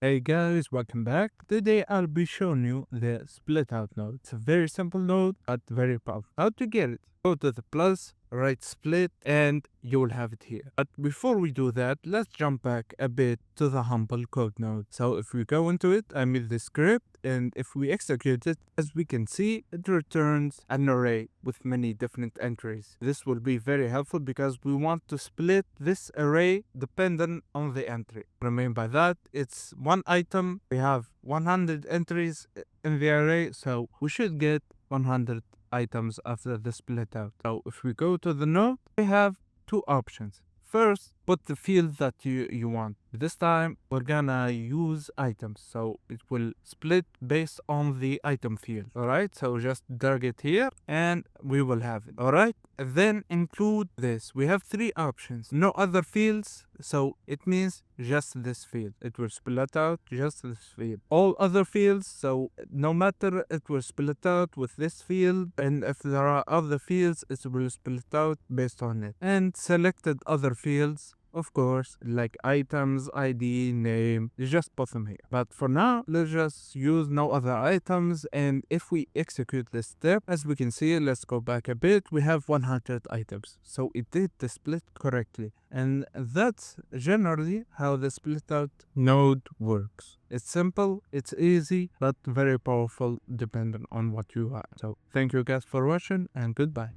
Hey guys, welcome back. Today I'll be showing you the split out node. It's a very simple node but very powerful. How to get it? Go to the plus, write split, and you will have it here. But before we do that, let's jump back a bit to the humble code node. So if we go into it, I made the script, and if we execute it, as we can see, it returns an array with many different entries. This will be very helpful because we want to split this array dependent on the entry. What I mean by that, it's one item. We have 100 entries in the array, so we should get 100 items after the split out. So if we go to the node, we have two options. First, put the field that you want. This time, we're gonna use items. So it will split based on the item field. Alright, so just drag it here and we will have it. Alright, then include this. We have three options. No other fields, so it means just this field. It will split out just this field. All other fields, so no matter, it will split out with this field, and if there are other fields, it will split out based on it. And selected other fields, of course, like items, ID, name, you just put them here. But for now, let's just use no other items. And if we execute this step, as we can see, let's go back a bit, we have 100 items. So it did the split correctly. And that's generally how the split out node works. It's simple, it's easy, but very powerful depending on what you are. So thank you guys for watching, and goodbye.